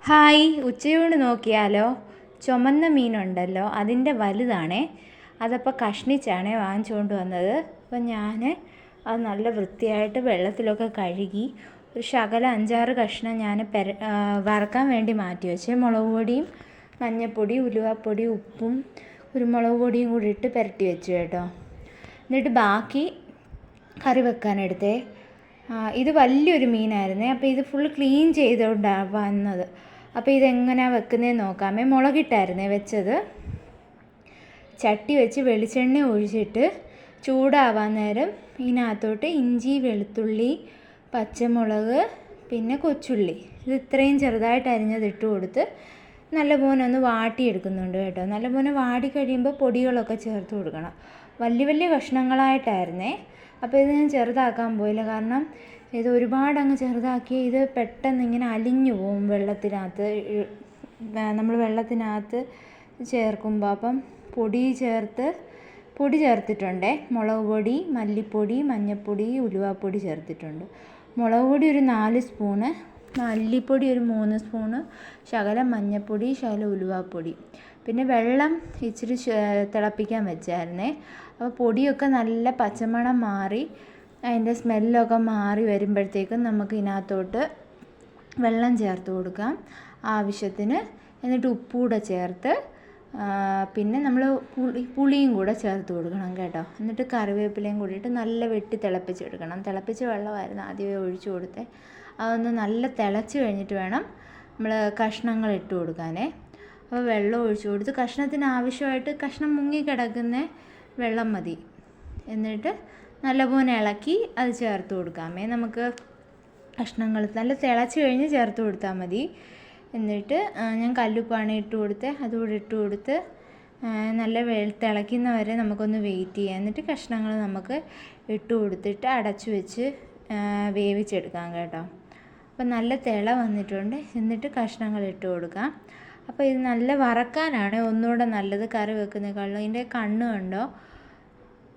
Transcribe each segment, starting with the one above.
Hi, ഉച്ചയൂണ് നോക്കിയാലോ? ചുമന്ന മീനുണ്ടല്ലോ, അതിൻ്റെ വലുതാണേ. അതപ്പോൾ കഷ്ണിച്ചാണേ വാങ്ങിച്ചുകൊണ്ട് വന്നത്. അപ്പം ഞാൻ അത് നല്ല വൃത്തിയായിട്ട് വെള്ളത്തിലൊക്കെ കഴുകി ഒരു ശകലം 5-6 കഷ്ണം ഞാൻ വറക്കാൻ വേണ്ടി മാറ്റി വെച്ച്. മുളക് പൊടിയും മഞ്ഞൾപ്പൊടി, ഉലുവാപ്പൊടി, ഉപ്പും കുരുമുളക് പൊടിയും കൂടി ഇട്ട് പുരട്ടി വെച്ചു കേട്ടോ. എന്നിട്ട് ബാക്കി കറി വെക്കാനെടുത്തേ. ഇത് വലിയൊരു മീനായിരുന്നേ. അപ്പോൾ ഇത് ഫുൾ ക്ലീൻ ചെയ്തുകൊണ്ടാണ് വന്നത്. അപ്പോൾ ഇതെങ്ങനെയാണ് വെക്കുന്നതെന്ന് നോക്കാമേ. മുളകിട്ടായിരുന്നേ വെച്ചത്. ചട്ടി വെച്ച് വെളിച്ചെണ്ണ ഒഴിച്ചിട്ട് ചൂടാവാൻ നേരം ഇതിനകത്തോട്ട് ഇഞ്ചി, വെളുത്തുള്ളി, പച്ചമുളക്, പിന്നെ കൊച്ചുള്ളി, ഇത് ഇത്രയും ചെറുതായിട്ട് അരിഞ്ഞത് ഇട്ട് കൊടുത്ത് നല്ലപോലെ ഒന്ന് വാട്ടിയെടുക്കുന്നുണ്ട് കേട്ടോ. നല്ലപോലെ വാടി കഴിയുമ്പോൾ പൊടികളൊക്കെ ചേർത്ത് കൊടുക്കണം. വലിയ വലിയ കഷ്ണങ്ങളായിട്ടായിരുന്നേ. അപ്പോൾ ഇത് ഞാൻ ചെറുതാക്കാൻ പോയില്ല, കാരണം ഇത് ഒരുപാട് അങ്ങ് ചെറുതാക്കി ഇത് പെട്ടെന്ന് ഇങ്ങനെ അലിഞ്ഞു പോവും വെള്ളത്തിനകത്ത്. നമ്മൾ വെള്ളത്തിനകത്ത് ചേർക്കുമ്പോൾ അപ്പം പൊടി ചേർത്തിട്ടുണ്ടേ. മുളക് പൊടി, മല്ലിപ്പൊടി, മഞ്ഞൾപ്പൊടി, ഉലുവാപ്പൊടി ചേർത്തിട്ടുണ്ട്. മുളക് പൊടി ഒരു 4 സ്പൂണ്, മല്ലിപ്പൊടി ഒരു 3 സ്പൂണ്, ശകലം മഞ്ഞൾപ്പൊടി, ശകലം ഉലുവാപ്പൊടി. പിന്നെ വെള്ളം ഇച്ചിരി തിളപ്പിക്കാൻ വെച്ചായിരുന്നേ. അപ്പോൾ പൊടിയൊക്കെ നല്ല പച്ചമണം മാറി അതിൻ്റെ സ്മെല്ലൊക്കെ മാറി വരുമ്പോഴത്തേക്കും നമുക്ക് ഇതിനകത്തോട്ട് വെള്ളം ചേർത്ത് കൊടുക്കാം ആവശ്യത്തിന്. എന്നിട്ട് ഉപ്പൂടെ ചേർത്ത് പിന്നെ നമ്മൾ പുളിയും കൂടെ ചേർത്ത് കൊടുക്കണം കേട്ടോ. എന്നിട്ട് കറിവേപ്പിലയും കൂടിയിട്ട് നല്ല വെട്ടി തിളപ്പിച്ചെടുക്കണം. തിളപ്പിച്ച വെള്ളമായിരുന്നു ആദ്യമേ ഒഴിച്ചു കൊടുത്തേ. അതൊന്ന് നല്ല തിളച്ച് കഴിഞ്ഞിട്ട് വേണം നമ്മൾ കഷ്ണങ്ങൾ ഇട്ട് കൊടുക്കാനേ. അപ്പോൾ വെള്ളം ഒഴിച്ചു കൊടുത്ത് കഷ്ണത്തിന് ആവശ്യമായിട്ട് കഷ്ണം മുങ്ങിക്കിടക്കുന്ന വെള്ളം മതി. എന്നിട്ട് നല്ലപോലെ ഇളക്കി അത് ചേർത്ത് കൊടുക്കാമേ. നമുക്ക് കഷ്ണങ്ങൾ നല്ല തിളച്ച് കഴിഞ്ഞ് ചേർത്ത് കൊടുത്താൽ മതി. എന്നിട്ട് ഞാൻ കല്ലുപ്പാണ് ഇട്ട് കൊടുത്ത്, അതുകൂടെ ഇട്ട് കൊടുത്ത് നല്ല തിളയ്ക്കുന്നവരെ നമുക്കൊന്ന് വെയിറ്റ് ചെയ്യാം. എന്നിട്ട് കഷ്ണങ്ങൾ നമുക്ക് ഇട്ട് കൊടുത്തിട്ട് അടച്ചു വെച്ച് വേവിച്ചെടുക്കാം കേട്ടോ. അപ്പം നല്ല തിള വന്നിട്ടുണ്ട്. എന്നിട്ട് കഷ്ണങ്ങൾ ഇട്ട് കൊടുക്കാം. അപ്പോൾ ഇത് നല്ല വറക്കാനാണ് ഒന്നുകൂടെ നല്ലത് കറി വെക്കുന്നതിനേക്കാളും. ഇതിൻ്റെ കണ്ണ് കണ്ടോ?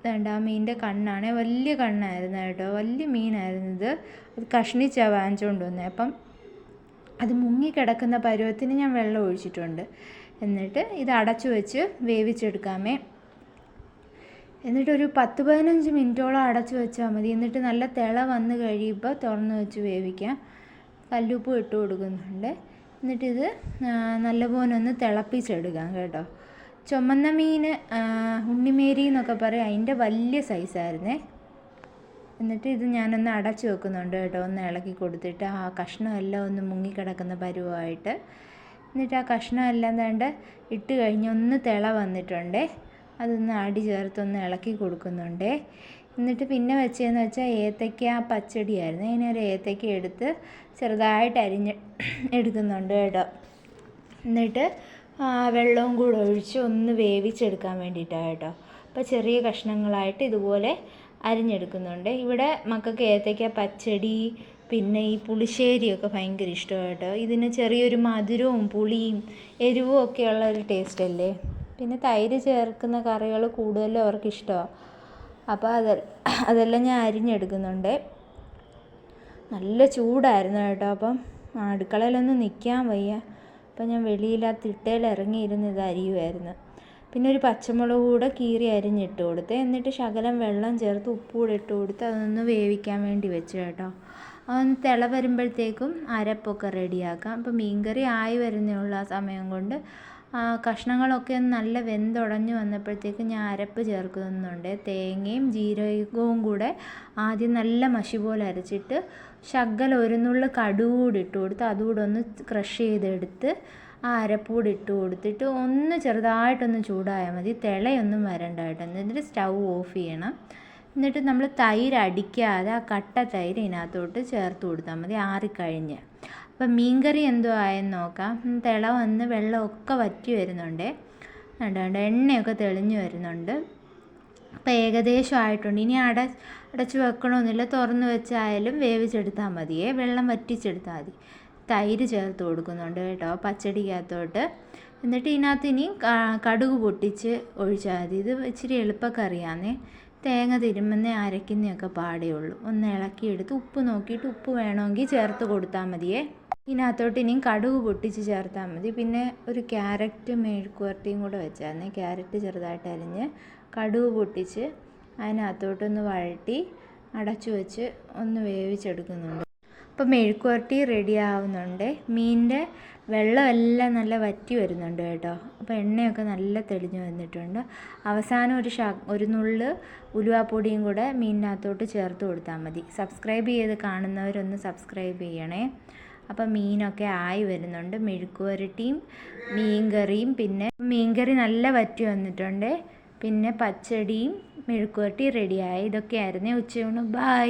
വേണ്ട, ആ മീനിൻ്റെ കണ്ണാണ്. വലിയ കണ്ണായിരുന്നു കേട്ടോ, വലിയ മീനായിരുന്നു ഇത്. അത് കഷ്ണിച്ചാണ് വാങ്ങിച്ചുകൊണ്ട് വന്നത്. അപ്പം അത് മുങ്ങിക്കിടക്കുന്ന പരുവത്തിന് ഞാൻ വെള്ളം ഒഴിച്ചിട്ടുണ്ട്. എന്നിട്ട് ഇത് അടച്ചു വെച്ച് വേവിച്ചെടുക്കാമേ. എന്നിട്ടൊരു 10-15 മിനിറ്റോളം അടച്ചു വെച്ചാൽ മതി. എന്നിട്ട് നല്ല തിള വന്ന് കഴിയുമ്പോൾ തുറന്ന് വെച്ച് വേവിക്കാം. കല്ലുപ്പ് ഇട്ട് കൊടുക്കുന്നുണ്ട്. എന്നിട്ടിത് നല്ലപോലെ ഒന്ന് തിളപ്പിച്ചെടുക്കാം കേട്ടോ. ചുമന്ന മീൻ ഉണ്ണിമേരി എന്നൊക്കെ പറയും, അതിൻ്റെ വലിയ സൈസായിരുന്നേ. എന്നിട്ട് ഇത് ഞാനൊന്ന് അടച്ചു വെക്കുന്നുണ്ട് കേട്ടോ, ഒന്ന് ഇളക്കി കൊടുത്തിട്ട് ആ കഷ്ണമെല്ലാം ഒന്ന് മുങ്ങിക്കിടക്കുന്ന പരുവമായിട്ട്. എന്നിട്ട് ആ കഷ്ണമെല്ലാം വേണ്ട ഇട്ട് കഴിഞ്ഞ് ഒന്ന് തിള വന്നിട്ടുണ്ടേ. അതൊന്ന് അടി ചേർത്തൊന്ന് ഇളക്കി കൊടുക്കുന്നുണ്ടേ. എന്നിട്ട് പിന്നെ വെച്ചതെന്ന് വെച്ചാൽ ഏത്തയ്ക്ക പച്ചടിയായിരുന്നു. അതിനൊരു ഏത്തയ്ക്ക എടുത്ത് ചെറുതായിട്ട് അരിഞ്ഞ് എടുക്കുന്നുണ്ട് കേട്ടോ. എന്നിട്ട് വെള്ളവും കൂടെ ഒഴിച്ച് ഒന്ന് വേവിച്ചെടുക്കാൻ വേണ്ടിയിട്ടാണ് കേട്ടോ. അപ്പോൾ ചെറിയ കഷ്ണങ്ങളായിട്ട് ഇതുപോലെ അരിഞ്ഞെടുക്കുന്നുണ്ട്. ഇവിടെ മക്കൾക്ക് ഏത്തയ്ക്ക പച്ചടി പിന്നെ ഈ പുളിശ്ശേരിയൊക്കെ ഭയങ്കര ഇഷ്ടമാണ് കേട്ടോ. ഇതിന് ചെറിയൊരു മധുരവും പുളിയും എരിവും ഒക്കെയുള്ള ഒരു ടേസ്റ്റ് അല്ലേ. പിന്നെ തൈര് ചേർക്കുന്ന കറികൾ കൂടുതലും അവർക്ക് ഇഷ്ടമാണ്. അപ്പോൾ അതെല്ലാം ഞാൻ അരിഞ്ഞെടുക്കുന്നുണ്ട്. നല്ല ചൂടായിരുന്നു കേട്ടോ. അപ്പം അടുക്കളയിലൊന്നും നിൽക്കാൻ വയ്യ. അപ്പം ഞാൻ വെളിയിൽ ആ തിട്ടയിൽ ഇറങ്ങിയിരുന്ന് ഇത് അരിയുമായിരുന്നു. പിന്നെ ഒരു പച്ചമുളക് കൂടെ കീറി അരിഞ്ഞിട്ട് കൊടുത്ത്, എന്നിട്ട് ശകലം വെള്ളം ചേർത്ത് ഉപ്പുകൂടെ ഇട്ട് കൊടുത്ത് അതൊന്ന് വേവിക്കാൻ വേണ്ടി വെച്ചു കേട്ടോ. അതൊന്ന് തിള വരുമ്പോഴത്തേക്കും അരപ്പൊക്കെ റെഡിയാക്കാം. അപ്പം മീൻകറി ആയി വരുന്നേയുള്ള ആ സമയം കൊണ്ട് കഷ്ണങ്ങളൊക്കെ ഒന്ന് നല്ല വെന്തുടഞ്ഞ് വന്നപ്പോഴത്തേക്കും ഞാൻ അരപ്പ് ചേർക്കുന്നുണ്ട്. തേങ്ങയും ജീരകവും കൂടെ ആദ്യം നല്ല മഷി പോലെ അരച്ചിട്ട് ശകലം ഒരു നുള്ള് കടുക് കൂടി ഇട്ട് കൊടുത്ത് അതുകൂടെ ഒന്ന് ക്രഷ് ചെയ്തെടുത്ത് ആ അരപ്പൂടി ഇട്ട് കൊടുത്തിട്ട് ഒന്ന് ചെറുതായിട്ടൊന്ന് ചൂടായാൽ മതി. തിളയൊന്നും വരണ്ട കേട്ടോ. എന്നിട്ട് സ്റ്റൗ ഓഫ് ചെയ്യണം. എന്നിട്ട് നമ്മൾ തൈര് അടിക്കാതെ ആ കട്ട തൈര് ഇതിനകത്തോട്ട് ചേർത്ത് കൊടുത്താൽ മതി ആറിക്കഴിഞ്ഞ്. അപ്പം മീൻകറി എന്തോ ആയെന്ന് നോക്കാം. തിള വന്ന് വെള്ളമൊക്കെ വറ്റി വരുന്നുണ്ട്. കണ്ടോ, എണ്ണയൊക്കെ തെളിഞ്ഞ് വരുന്നുണ്ട്. അപ്പോൾ ഏകദേശം ആയിട്ടുണ്ട്. ഇനി അടച്ച് വെക്കണമെന്നില്ല, തുറന്ന് വെച്ചായാലും വേവിച്ചെടുത്താൽ മതിയേ. വെള്ളം വറ്റിച്ചെടുത്താൽ മതി. തൈര് ചേർത്ത് കൊടുക്കുന്നുണ്ട് കേട്ടോ പച്ചടിക്കകത്തോട്ട്. എന്നിട്ട് ഇതിനകത്ത് ഇനി കടുക് പൊട്ടിച്ച് ഒഴിച്ചാൽ മതി. ഇത് ഇച്ചിരി എളുപ്പക്കറിയാന്നേ. തേങ്ങ തിരുമുന്ന അരയ്ക്കുന്നതൊക്കെ പാടേ ഉള്ളൂ. ഒന്ന് ഇളക്കിയെടുത്ത് ഉപ്പ് നോക്കിയിട്ട് ഉപ്പ് വേണമെങ്കിൽ ചേർത്ത് കൊടുത്താൽ മതിയേ. ഇതിനകത്തോട്ട് ഇനിയും കടുക് പൊട്ടിച്ച് ചേർത്താൽ മതി. പിന്നെ ഒരു ക്യാരറ്റ് മെഴുക്കുവരട്ടിയും കൂടെ വെച്ചാൽ ക്യാരറ്റ് ചെറുതായിട്ട് അരിഞ്ഞ് കടുക് പൊട്ടിച്ച് അതിനകത്തോട്ടൊന്ന് വഴറ്റി അടച്ചു വെച്ച് ഒന്ന് വേവിച്ചെടുക്കുന്നുണ്ട്. അപ്പോൾ മെഴുക്കുവരട്ടി റെഡി ആവുന്നുണ്ട്. മീനിൻ്റെ വെള്ളമെല്ലാം നല്ല വറ്റി വരുന്നുണ്ട് കേട്ടോ. അപ്പോൾ എണ്ണയൊക്കെ നല്ല തെളിഞ്ഞു വന്നിട്ടുണ്ട്. അവസാനം ഒരു നുള്ള് ഉലുവാപ്പൊടിയും കൂടെ മീനിനകത്തോട്ട് ചേർത്ത് കൊടുത്താൽ മതി. സബ്സ്ക്രൈബ് ചെയ്ത് കാണുന്നവരൊന്ന് സബ്സ്ക്രൈബ് ചെയ്യണേ. അപ്പം മീനൊക്കെ ആയി വരുന്നുണ്ട്. മെഴുക്കുവരട്ടിയും മീൻകറിയും, പിന്നെ മീൻകറി നല്ല വറ്റി വന്നിട്ടുണ്ട്. പിന്നെ പച്ചടിയും മെഴുക്കുവരട്ടി റെഡിയായി. ഇതൊക്കെയായിരുന്നു ഉച്ചയൂണ്. ബായ്.